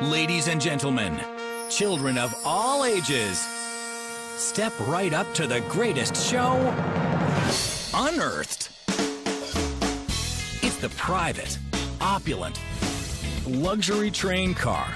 Ladies and gentlemen, children of all ages, step right up to the greatest show unearthed. It's the private, opulent, luxury train car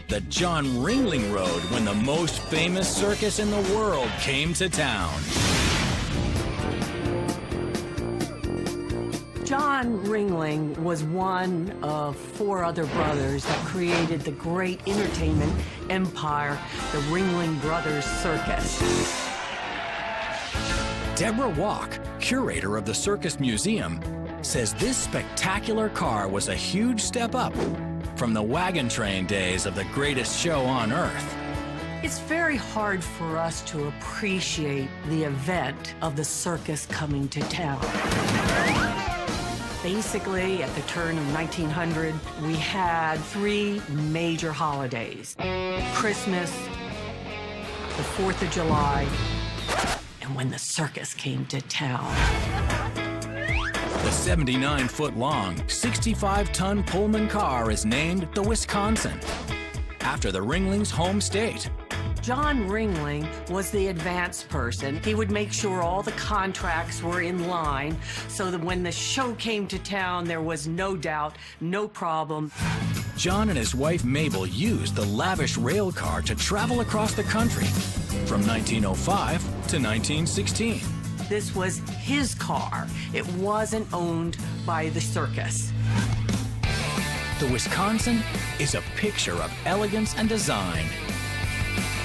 that John Ringling rode when the most famous circus in the world came to town. John Ringling was one of 4 other brothers that created the great entertainment empire, the Ringling Brothers Circus. Deborah Walk, curator of the Circus Museum, says this spectacular car was a huge step up from the wagon train days of the greatest show on earth. It's very hard for us to appreciate the event of the circus coming to town. Basically, at the turn of 1900, we had 3 major holidays: Christmas, the 4th of July, and when the circus came to town. The 79-foot-long, 65-ton Pullman car is named the Wisconsin, after the Ringlings' home state. John Ringling was the advance person. He would make sure all the contracts were in line so that when the show came to town, there was no doubt, no problem. John and his wife Mabel used the lavish rail car to travel across the country from 1905 to 1916. This was his car. It wasn't owned by the circus. The Wisconsin is a picture of elegance and design.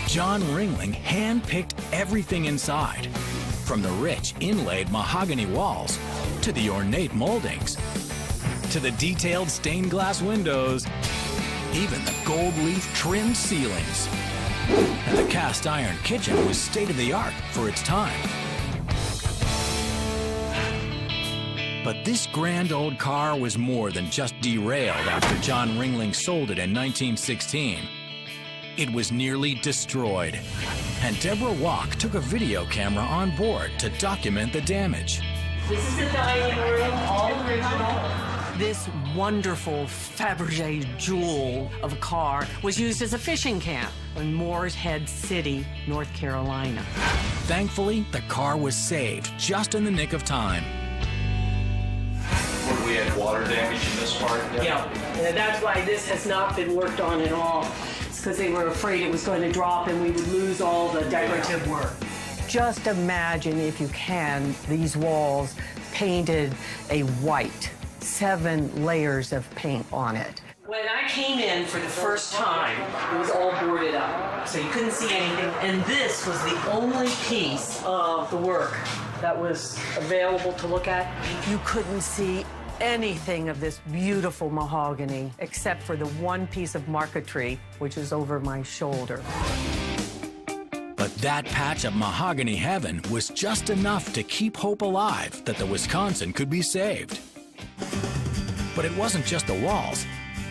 John Ringling hand-picked everything inside, from the rich inlaid mahogany walls to the ornate moldings, to the detailed stained glass windows, even the gold leaf trimmed ceilings. And the cast iron kitchen was state-of-the-art for its time. But this grand old car was more than just derailed after John Ringling sold it in 1916. It was nearly destroyed, and Deborah Walk took a video camera on board to document the damage. This is the dining room, all original. This wonderful Fabergé jewel of a car was used as a fishing camp in Moores Head City, North Carolina. Thankfully, the car was saved just in the nick of time. We had water damage in this part? Yeah, and that's why this has not been worked on at all. It's because they were afraid it was going to drop and we would lose all the decorative work. Just imagine, if you can, these walls painted a white, 7 layers of paint on it. When I came in for the first time, it was all boarded up, so you couldn't see anything. And this was the only piece of the work that was available to look at. You couldn't see anything of this beautiful mahogany except for the one piece of marquetry, which is over my shoulder. But that patch of mahogany heaven was just enough to keep hope alive that the Wisconsin could be saved. But it wasn't just the walls.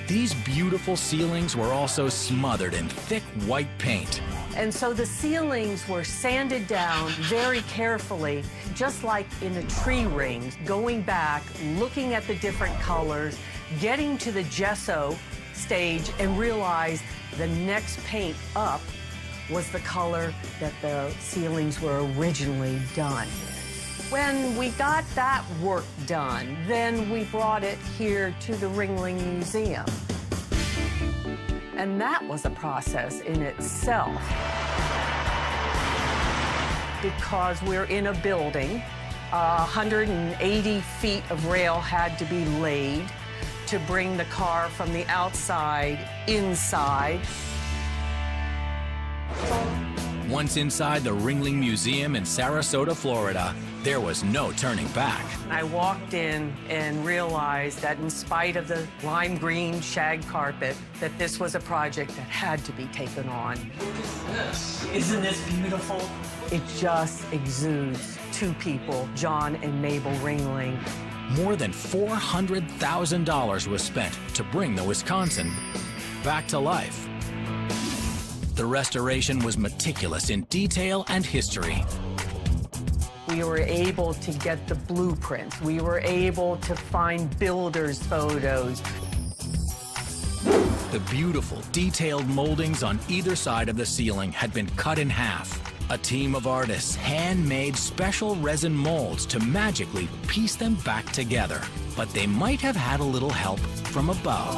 These beautiful ceilings were also smothered in thick white paint. And so the ceilings were sanded down very carefully, just like in the tree rings, going back, looking at the different colors, getting to the gesso stage and realize the next paint up was the color that the ceilings were originally done. When we got that work done, then we brought it here to the Ringling Museum. And that was a process in itself. Because we're in a building, 180 feet of rail had to be laid to bring the car from the outside inside. Once inside the Ringling Museum in Sarasota, Florida, there was no turning back. I walked in and realized that in spite of the lime green shag carpet, that this was a project that had to be taken on. Look at this. Isn't this beautiful? It just exudes 2 people, John and Mabel Ringling. More than $400,000 was spent to bring the Wisconsin back to life. The restoration was meticulous in detail and history. We were able to get the blueprints. We were able to find builders' photos. The beautiful, detailed moldings on either side of the ceiling had been cut in half. A team of artists hand-made special resin molds to magically piece them back together. But they might have had a little help from above.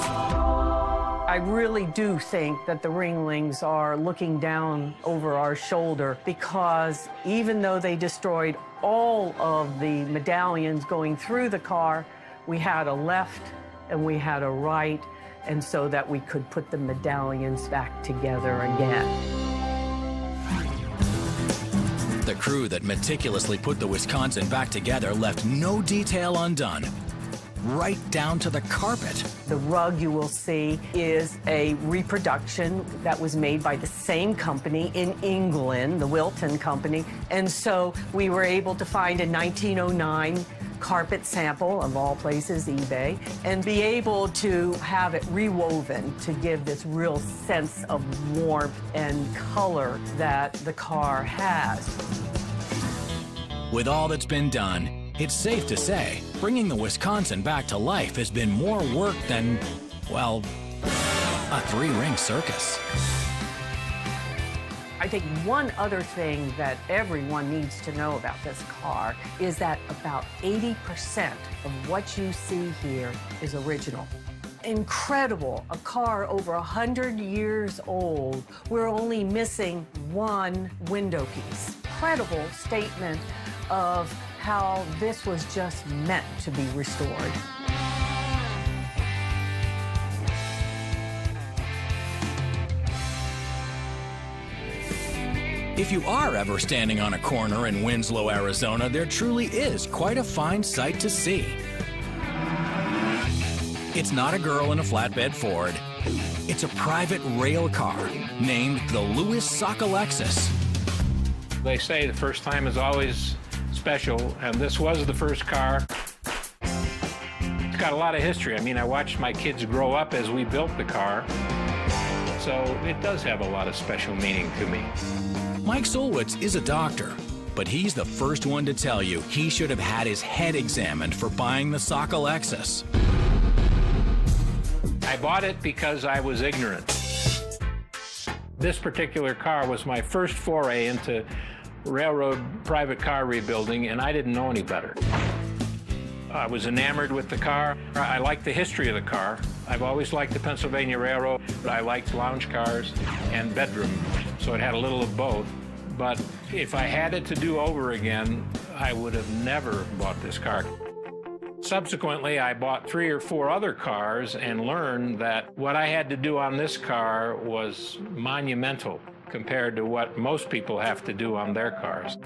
I really do think that the Ringlings are looking down over our shoulder, because even though they destroyed all of the medallions going through the car, we had a left and we had a right, and so that we could put the medallions back together again. The crew that meticulously put the Wisconsin back together left no detail undone, right down to the carpet. The rug you will see is a reproduction that was made by the same company in England, the Wilton Company, and so we were able to find a 1909 carpet sample, of all places, eBay, and be able to have it rewoven to give this real sense of warmth and color that the car has. With all that's been done, it's safe to say bringing the Wisconsin back to life has been more work than, well, a three-ring circus. I think one other thing that everyone needs to know about this car is that about 80% of what you see here is original. Incredible, a car over 100 years old. We're only missing one window piece. Incredible statement of how this was just meant to be restored. If you are ever standing on a corner in Winslow, Arizona, there truly is quite a fine sight to see. It's not a girl in a flatbed Ford. It's a private rail car named the Lewis Sockalexus. They say the first time is always special, and this was the first car. It's got a lot of history. I mean, I watched my kids grow up as we built the car, so it does have a lot of special meaning to me. Mike Solwitz is a doctor, but he's the first one to tell you he should have had his head examined for buying the Sockalexus. I bought it because I was ignorant. This particular car was my first foray into railroad private car rebuilding, and I didn't know any better. I was enamored with the car. I liked the history of the car. I've always liked the Pennsylvania Railroad. I liked lounge cars and bedroom, so it had a little of both. But if I had it to do over again, I would have never bought this car. Subsequently, I bought 3 or 4 other cars and learned that what I had to do on this car was monumental compared to what most people have to do on their cars.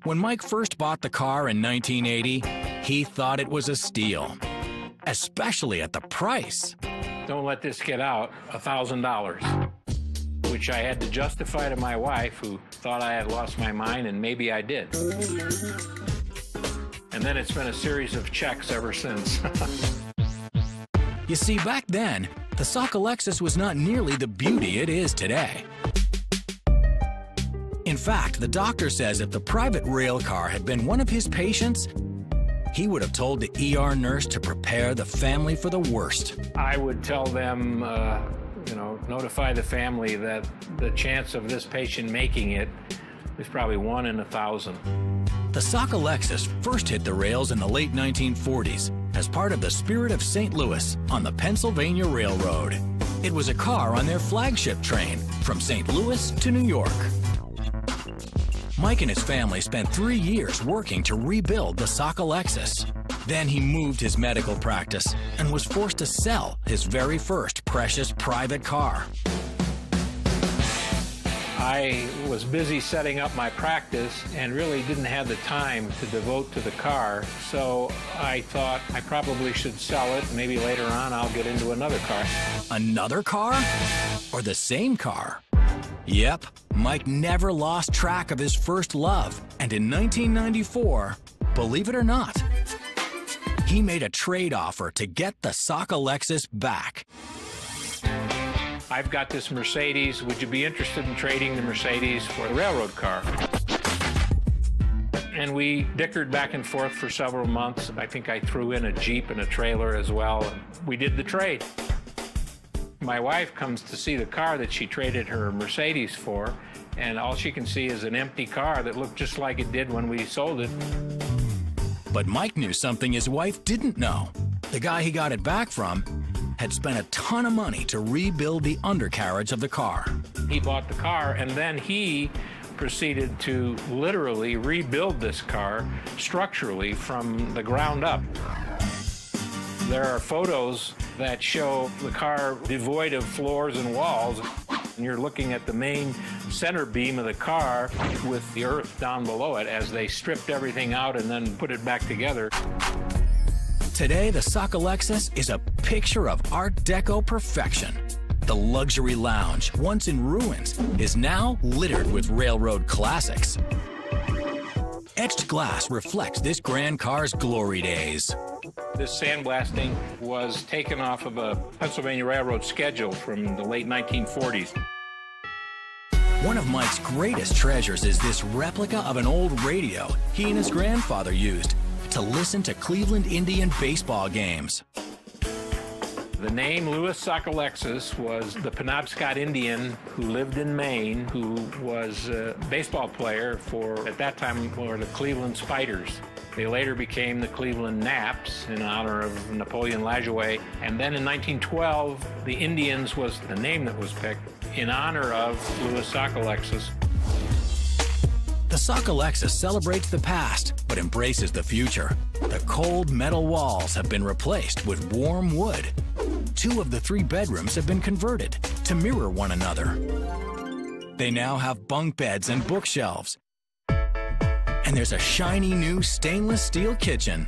When Mike first bought the car in 1980, he thought it was a steal, especially at the price. Don't let this get out, $1,000, which I had to justify to my wife, who thought I had lost my mind, and maybe I did. And then it's been a series of checks ever since. You see, back then, the Sockalexus was not nearly the beauty it is today. In fact, the doctor says if the private rail car had been one of his patients, he would have told the ER nurse to prepare the family for the worst. I would tell them, notify the family that the chance of this patient making it is probably 1 in 1,000. The Sockalexus first hit the rails in the late 1940s as part of the Spirit of St. Louis on the Pennsylvania Railroad. It was a car on their flagship train from St. Louis to New York. Mike and his family spent 3 years working to rebuild the Sockalexus. Then he moved his medical practice and was forced to sell his very first precious private car. I was busy setting up my practice and really didn't have the time to devote to the car, so I thought I probably should sell it. Maybe later on I'll get into another car. Another car? Or the same car? Yep, Mike never lost track of his first love, and in 1994, believe it or not, he made a trade offer to get the Sockalexus back. I've got this Mercedes. Would you be interested in trading the Mercedes for a railroad car? And we dickered back and forth for several months. I think I threw in a Jeep and a trailer as well, and we did the trade. My wife comes to see the car that she traded her Mercedes for, and all she can see is an empty car that looked just like it did when we sold it. But Mike knew something his wife didn't know. The guy he got it back from had spent a ton of money to rebuild the undercarriage of the car. He bought the car, and then he proceeded to literally rebuild this car structurally from the ground up. There are photos that show the car devoid of floors and walls, and you're looking at the main center beam of the car with the earth down below it as they stripped everything out and then put it back together. Today, the Sockalexus is a picture of Art Deco perfection. The luxury lounge, once in ruins, is now littered with railroad classics. Etched glass reflects this grand car's glory days. This sandblasting was taken off of a Pennsylvania Railroad schedule from the late 1940s. One of Mike's greatest treasures is this replica of an old radio he and his grandfather used to listen to Cleveland Indian baseball games. The name Louis Sockalexus was the Penobscot Indian who lived in Maine, who was a baseball player for, at that time, were the Cleveland Spiders. They later became the Cleveland Naps in honor of Napoleon Lajoie. And then in 1912, the Indians was the name that was picked in honor of Louis Sockalexus. The Sockalexus celebrates the past, but embraces the future. The cold metal walls have been replaced with warm wood. 2 of the 3 bedrooms have been converted to mirror one another. They now have bunk beds and bookshelves. And there's a shiny new stainless steel kitchen.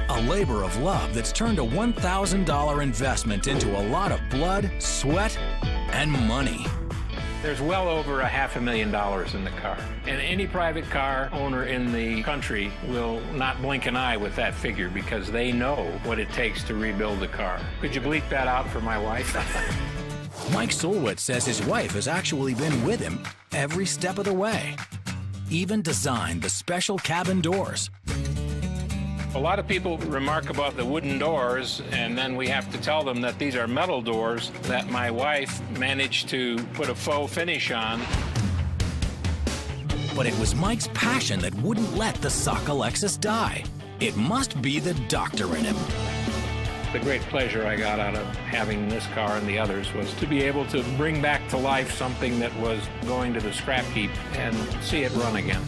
A labor of love that's turned a $1,000 investment into a lot of blood, sweat, and money. There's well over $500,000 in the car. And any private car owner in the country will not blink an eye with that figure because they know what it takes to rebuild the car. Could you bleep that out for my wife? Mike Sulwitz says his wife has actually been with him every step of the way. Even designed the special cabin doors. A lot of people remark about the wooden doors, and then we have to tell them that these are metal doors that my wife managed to put a faux finish on. But it was Mike's passion that wouldn't let the Sockalexus die. It must be the doctor in him. The great pleasure I got out of having this car and the others was to be able to bring back to life something that was going to the scrap heap and see it run again.